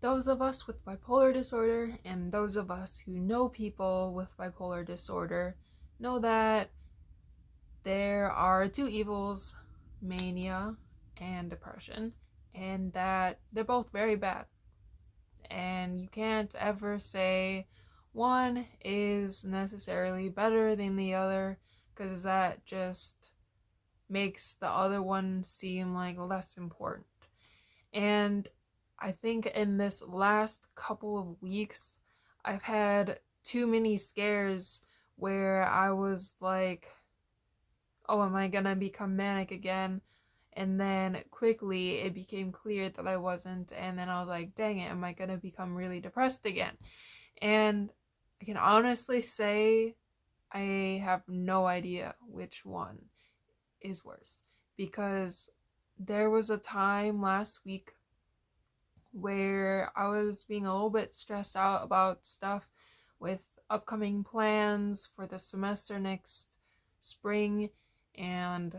those of us with bipolar disorder and those of us who know people with bipolar disorder know that there are two evils, mania and depression, and that they're both very bad. And you can't ever say one is necessarily better than the other, because that just makes the other one seem like less important. And I think in this last couple of weeks, I've had too many scares where I was like, oh, am I gonna become manic again? And then quickly it became clear that I wasn't. And then I was like, dang it, am I gonna become really depressed again? And I can honestly say I have no idea which one is worse, because there was a time last week where I was being a little bit stressed out about stuff with upcoming plans for the semester next spring and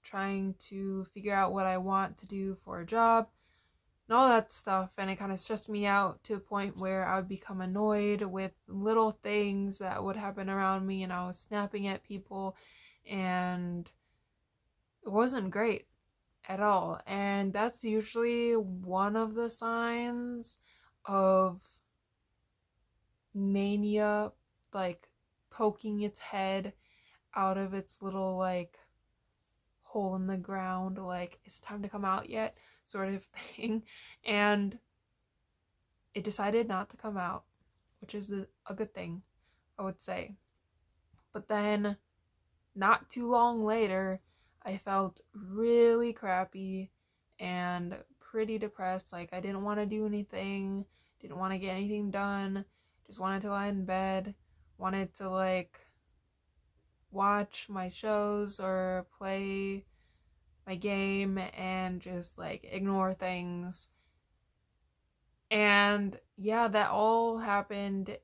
trying to figure out what I want to do for a job and all that stuff. And it kind of stressed me out to the point where I would become annoyed with little things that would happen around me, and I was snapping at people, and it wasn't great at all. And that's usually one of the signs of mania, like poking its head out of its little like hole in the ground, like it's time to come out yet sort of thing. And it decided not to come out, which is a good thing, I would say. But then not too long later, I felt really crappy and pretty depressed. Like, I didn't want to do anything, didn't want to get anything done, just wanted to lie in bed, wanted to like watch my shows or play my game and just like ignore things. And yeah, that all happened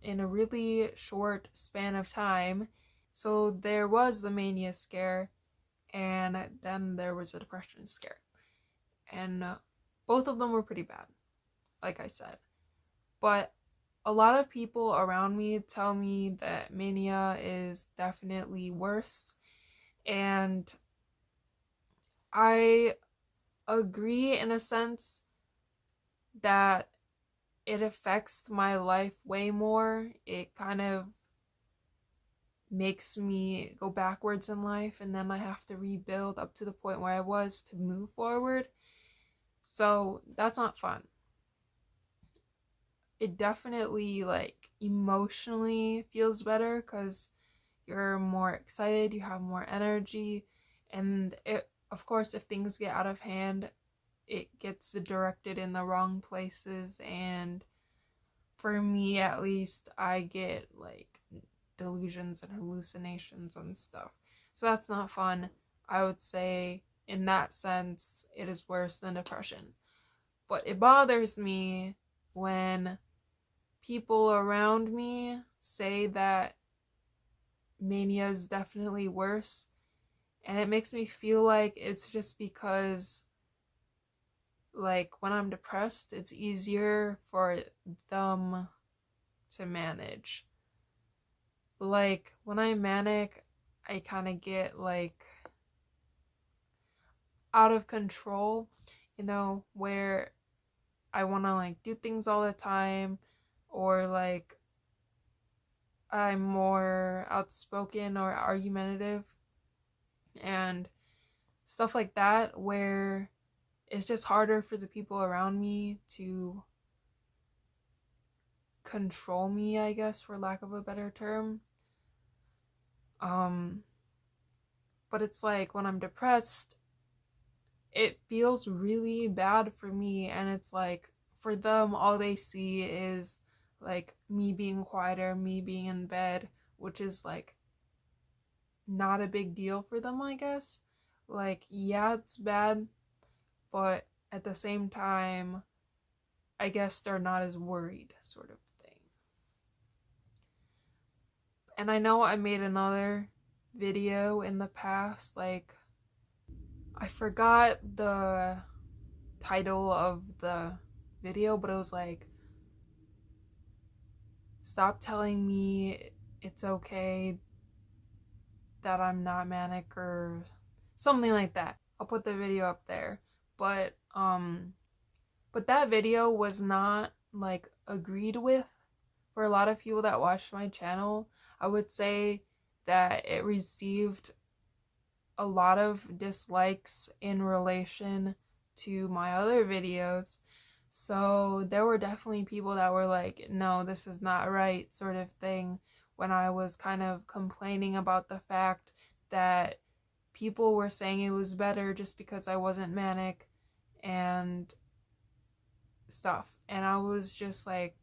in a really short span of time. So there was the mania scare, and then there was a depression scare. And both of them were pretty bad, like I said. But a lot of people around me tell me that mania is definitely worse. And I agree in a sense that it affects my life way more. It kind of makes me go backwards in life, and then I have to rebuild up to the point where I was to move forward. So that's not fun. It definitely like emotionally feels better because you're more excited, you have more energy, and it, of course, if things get out of hand, it gets directed in the wrong places. And for me at least, I get like delusions and hallucinations and stuff, so that's not fun. I would say in that sense it is worse than depression. But it bothers me when people around me say that mania is definitely worse, and it makes me feel like it's just because like when I'm depressed it's easier for them to manage. Like when I'm manic, I kind of get like out of control, where I want to like do things all the time, or like I'm more outspoken or argumentative and stuff like that, where it's just harder for the people around me to control me, I guess, for lack of a better term. But it's like when I'm depressed, it feels really bad for me, and it's like for them all they see is like me being quieter, me being in bed, which is like not a big deal for them, I guess. Like, yeah, it's bad, but at the same time, I guess they're not as worried, sort of thing. And I know I made another video in the past, like, I forgot the title of the video, but it was like, stop telling me it's okay that I'm not manic or something like that. I'll put the video up there. But that video was not like agreed with for a lot of people that watched my channel. I would say that it received a lot of dislikes in relation to my other videos. So there were definitely people that were like, no, this is not right, sort of thing, when I was kind of complaining about the fact that people were saying it was better just because I wasn't manic and stuff. And I was just like,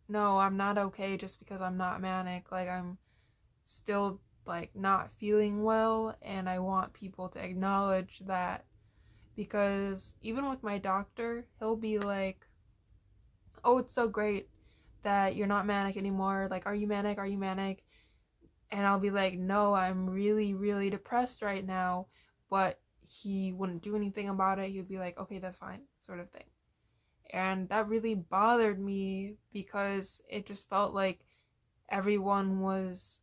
no, I'm not okay just because I'm not manic. Like, I'm still like not feeling well, and I want people to acknowledge that, because even with my doctor, he'll be like, oh, it's so great that you're not manic anymore. Like, are you manic? Are you manic? And I'll be like, no, I'm really, really depressed right now. But he wouldn't do anything about it. He'd be like, okay, that's fine, sort of thing. And that really bothered me because it just felt like everyone was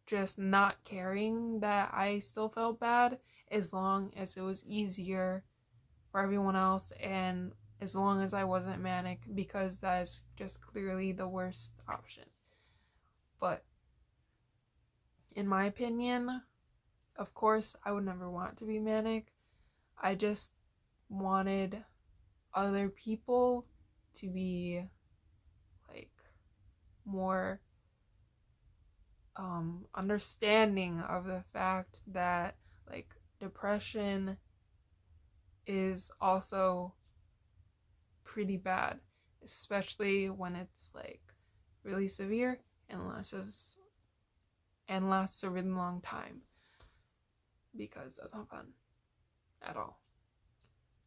just not caring that I still felt bad, as long as it was easier for everyone else and as long as I wasn't manic, because that is just clearly the worst option. But in my opinion, of course, I would never want to be manic. I just wanted other people to be like more understanding of the fact that like depression is also pretty bad, especially when it's like really severe and lasts a really long time, because that's not fun at all.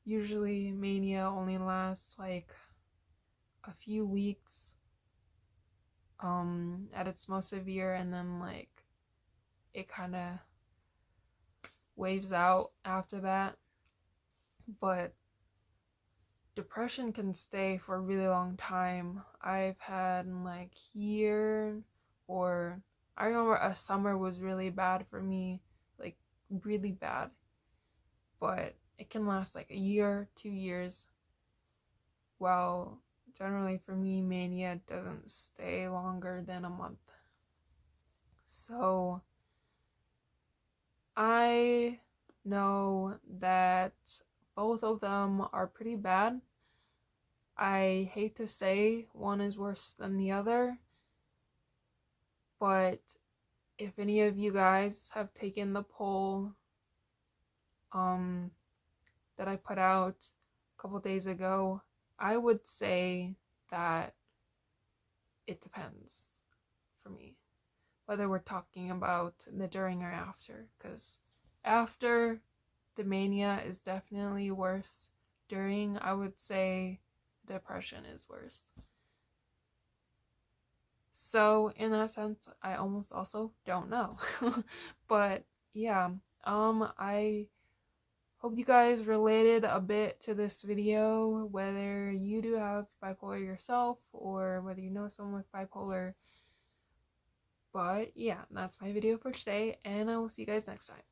Usually mania only lasts like a few weeks at its most severe, and then like it kind of waves out after that. But depression can stay for a really long time. I've had like year, or I remember a summer was really bad for me, like really bad. But it can last like a year, 2 years. Well, generally for me, mania doesn't stay longer than a month. So I know that both of them are pretty bad. I hate to say one is worse than the other, but if any of you guys have taken the poll that I put out a couple days ago, I would say that it depends for me whether we're talking about the during or after, because after the mania is definitely worse. During, I would say depression is worse. So in that sense, I almost also don't know. But yeah, I hope you guys related a bit to this video, whether you do have bipolar yourself or whether you know someone with bipolar. But yeah, that's my video for today, and I will see you guys next time.